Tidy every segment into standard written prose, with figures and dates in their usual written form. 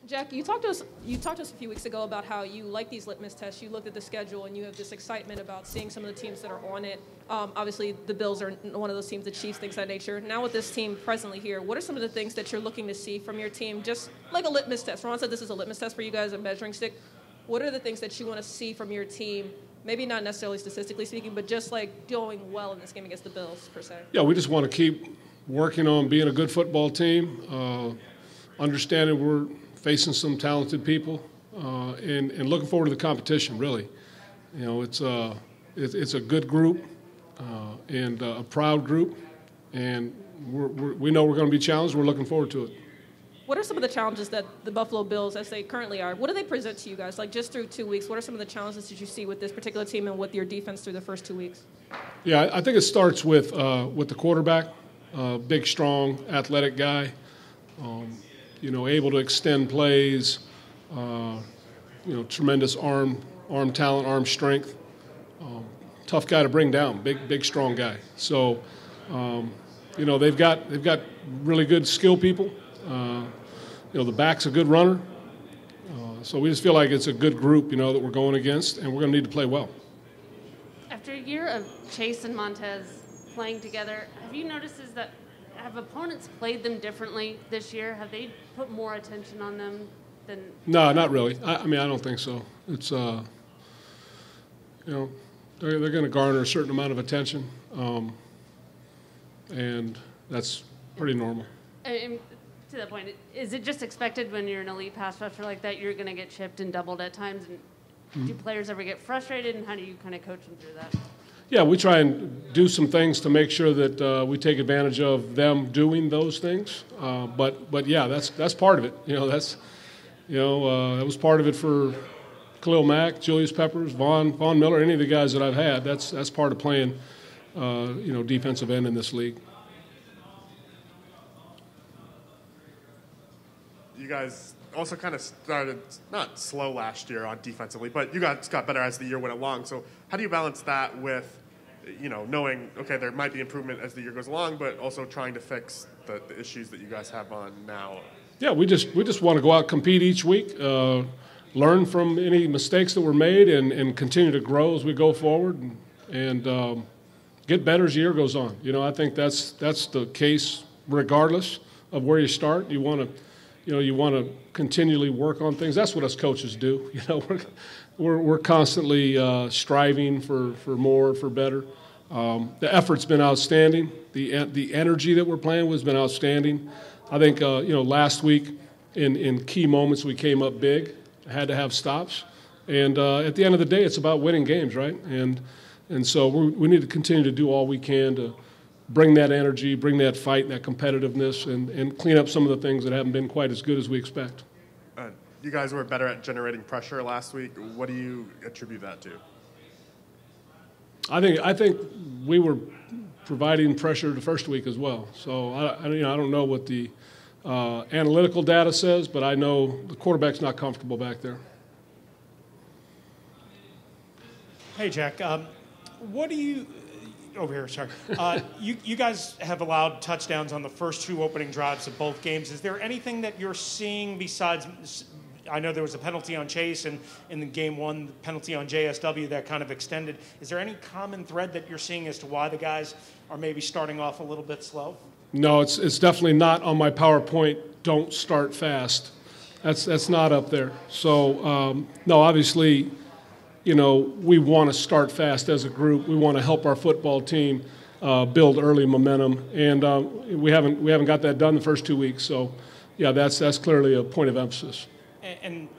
Jack, you talked to us. You talked to us a few weeks ago about how you like these litmus tests. You looked at the schedule and you have this excitement about seeing some of the teams that are on it. Obviously, the Bills are one of those teams, the Chiefs, things of that nature. Now with this team presently here, what are some of the things that you're looking to see from your team? Just like a litmus test. Ron said this is a litmus test for you guys, a measuring stick. What are the things that you want to see from your team? Maybe not necessarily statistically speaking, but just like doing well in this game against the Bills per se. Yeah, we just want to keep working on being a good football team, understanding we're facing some talented people, and looking forward to the competition. Really, you know, it's a good group and a proud group, and we know we're going to be challenged. We're looking forward to it. What are some of the challenges that the Buffalo Bills, as they currently are, what do they present to you guys? Like just through 2 weeks, what are some of the challenges that you see with this particular team and with your defense through the first 2 weeks? Yeah, I think it starts with the quarterback, big, strong, athletic guy. You know, able to extend plays, you know, tremendous arm talent, arm strength. Tough guy to bring down, big, strong guy. So, you know, they've got really good skill people. You know, the back's a good runner. So we just feel like it's a good group, you know, that we're going against, and we're going to need to play well. After a year of Chase and Montez playing together, have you noticed have opponents played them differently this year? Have they put more attention on them than? No, not really. I mean, I don't think so. It's, you know, they're going to garner a certain amount of attention, and that's pretty normal. And to that point, is it just expected when you're an elite pass rusher like that, you're going to get chipped and doubled at times? And do players ever get frustrated, and how do you kind of coach them through that? Yeah, we try and do some things to make sure that we take advantage of them doing those things. But yeah, that's part of it. You know, that was part of it for Khalil Mack, Julius Peppers, Von Miller, any of the guys that I've had. That's part of playing, you know, defensive end in this league. You guys also kind of started not slow last year on defensively, but you guys got better as the year went along. So how do you balance that with, you know, knowing, okay, there might be improvement as the year goes along, but also trying to fix the issues that you guys have on now? Yeah, we just want to go out, compete each week, learn from any mistakes that were made, and continue to grow as we go forward, and get better as the year goes on. You know, I think that's the case regardless of where you start. You want to continually work on things. That's what us coaches do. You know, we're constantly striving for more, for better. The effort's been outstanding. The energy that we're playing with has been outstanding. I think you know, last week in key moments we came up big, had to have stops, and at the end of the day, it's about winning games, right? And so we need to continue to do all we can to bring that energy, bring that fight, that competitiveness, and clean up some of the things that haven't been quite as good as we expect. You guys were better at generating pressure last week. What do you attribute that to? I think we were providing pressure the first week as well. So I don't know what the analytical data says, but I know the quarterback's not comfortable back there. Hey, Jack. What do you? Over here, sorry. You guys have allowed touchdowns on the first two opening drives of both games. Is there anything that you're seeing besides? I know there was a penalty on Chase, and in the game one, the penalty on JSW that kind of extended. Is there any common thread that you're seeing as to why the guys are maybe starting off a little bit slow? No, it's definitely not on my PowerPoint. Don't start fast. That's not up there. So no, obviously, you know, we want to start fast as a group. We want to help our football team build early momentum, and we haven't got that done the first 2 weeks. So yeah, that's clearly a point of emphasis. And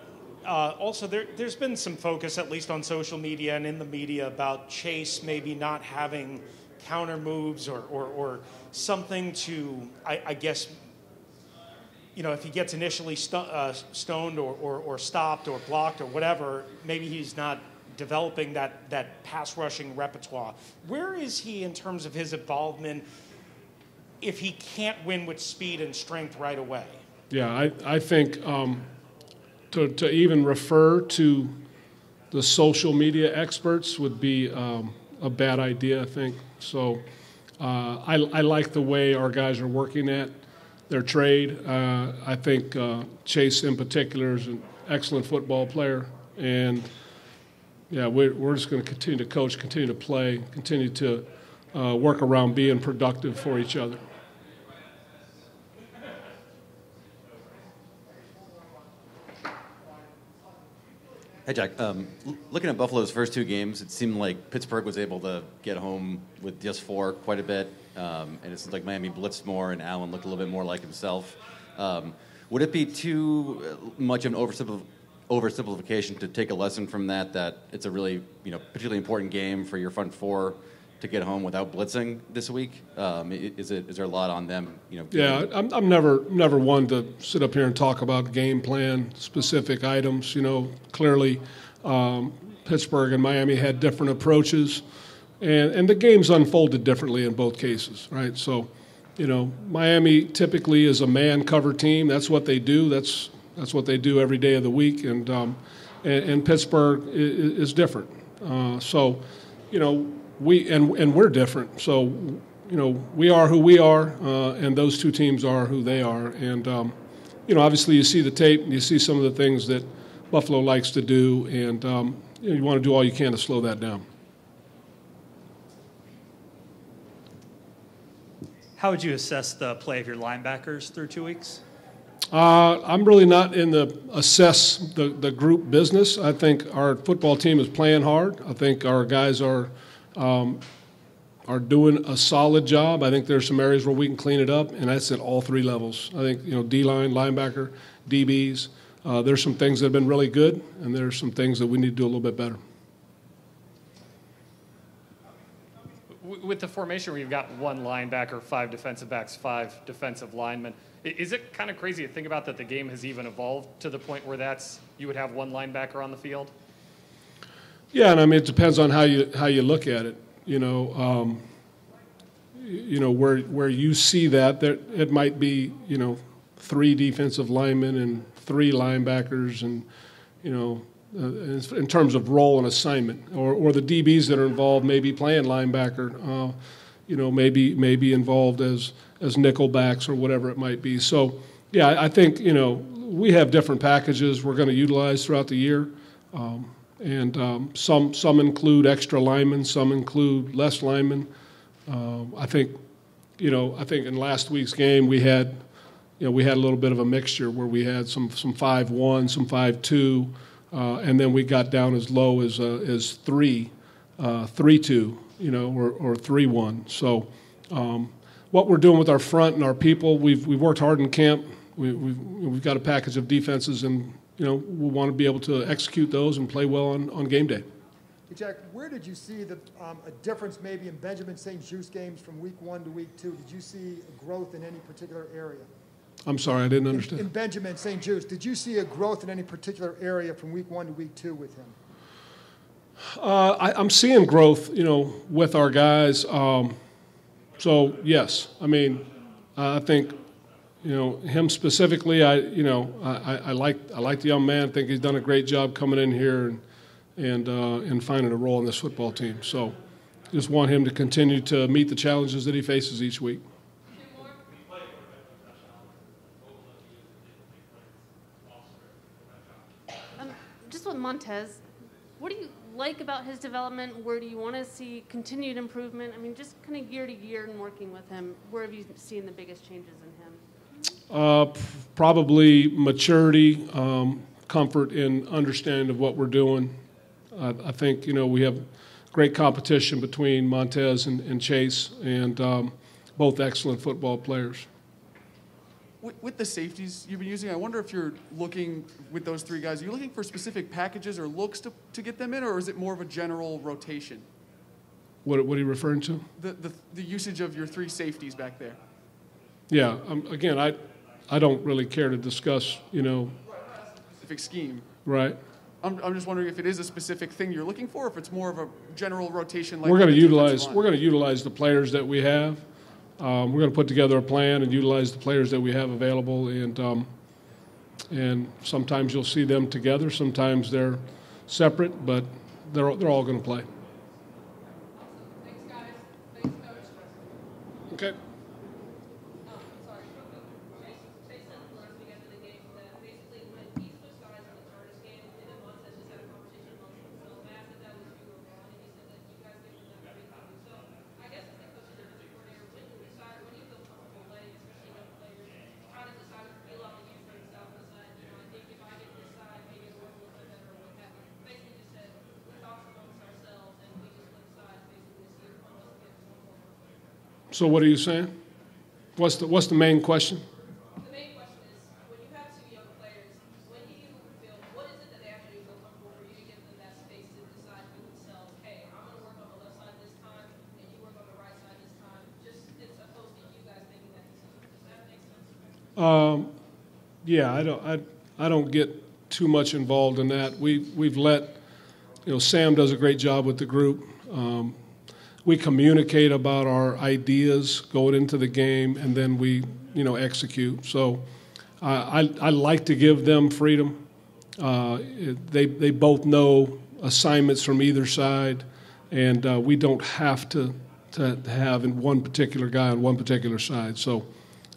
also, there's been some focus, at least on social media and in the media, about Chase maybe not having counter moves or something to, I guess, you know, if he gets initially stoned or stopped or blocked or whatever, maybe he's not developing that pass rushing repertoire. Where is he in terms of his involvement if he can't win with speed and strength right away? Yeah, I think to even refer to the social media experts would be a bad idea, I think. So I like the way our guys are working at their trade. I think Chase in particular is an excellent football player, and yeah, we're just going to continue to coach, continue to play, continue to work around being productive for each other. Hey, Jack. Looking at Buffalo's first two games, it seemed like Pittsburgh was able to get home with just 4 quite a bit, and it seems like Miami blitzed more and Allen looked a little bit more like himself. Would it be too much of an oversimplification to take a lesson from that it's a really particularly important game for your front four to get home without blitzing this week? Is there a lot on them? Yeah, I'm never one to sit up here and talk about game plan specific items. Clearly, Pittsburgh and Miami had different approaches, and the games unfolded differently in both cases, right? So, Miami typically is a man cover team. That's what they do. That's what they do every day of the week, and Pittsburgh is different. So, we're different. So, we are who we are, and those two teams are who they are. And, obviously you see the tape and you see some of the things that Buffalo likes to do, and you want to do all you can to slow that down. How would you assess the play of your linebackers through 2 weeks? I'm really not in the assess the group business. I think our football team is playing hard. I think our guys are doing a solid job. I think there's some areas where we can clean it up, and that's at all 3 levels. I think, D-line, linebacker, DBs, there's some things that have been really good, and there's some things that we need to do a little bit better. With the formation where you've got 1 linebacker, 5 defensive backs, 5 defensive linemen, is it kind of crazy to think about that the game has even evolved to the point where you would have 1 linebacker on the field? Yeah, and I mean it depends on how you look at it. Where you see that it might be 3 defensive linemen and 3 linebackers, and in terms of role and assignment, or the DBs that are involved maybe playing linebacker, maybe involved as nickel backs or whatever it might be. So yeah, I think we have different packages we're going to utilize throughout the year. And some include extra linemen, some include less linemen. I think in last week's game we had a little bit of a mixture where we had some 5-1, some 5-2, and then we got down as low as 3-2, or 3-1. So what we're doing with our front and our people, we've worked hard in camp. We've got a package of defenses, and we want to be able to execute those and play well on game day. Hey, Jack, where did you see a difference maybe in Benjamin St-Juste games from week 1 to week 2? Did you see growth in any particular area? I'm sorry, I didn't understand. In Benjamin St-Juste, did you see a growth in any particular area from week 1 to week 2 with him? I'm seeing growth, with our guys. So yes, I mean, I think, him specifically. I like the young man. I think he's done a great job coming in here and finding a role in this football team. So, just want him to continue to meet the challenges that he faces each week. Just with Montez, what do you like about his development? Where do you want to see continued improvement? I mean, just kind of year to year and working with him, where have you seen the biggest changes in him? Probably maturity, comfort in understanding of what we're doing. I think, we have great competition between Montez and Chase, and both excellent football players. With the safeties you've been using, I wonder if you're looking, with those 3 guys, are you looking for specific packages or looks to get them in, or is it more of a general rotation? What are you referring to? The usage of your 3 safeties back there. Yeah, again, I don't really care to discuss, Specific scheme. Right. I'm just wondering if it is a specific thing you're looking for, or if it's more of a general rotation. Like we're going to utilize the players that we have. We're going to put together a plan and utilize the players that we have available, and sometimes you'll see them together, sometimes they're separate, but they're all going to play. Thanks, guys. Thanks, Coach. Okay. Oh, sorry. So what are you saying? What's the main question? The main question is, when you have two young players, when do you feel, what is it that they actually feel comfortable for you to give them that space to decide for themselves, hey, I'm going to work on the left side this time, and you work on the right side this time, just as opposed to you guys making that decision? Does that make sense? Yeah, I don't get too much involved in that. We've let, Sam does a great job with the group. We communicate about our ideas going into the game, and then we, execute. So I like to give them freedom. They both know assignments from either side, and we don't have to have one particular guy on one particular side. So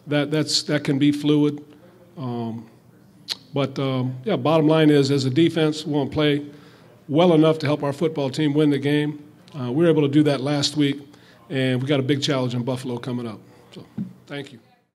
that can be fluid. But bottom line is, as a defense, we want to play well enough to help our football team win the game. We were able to do that last week, and we got a big challenge in Buffalo coming up. So, thank you.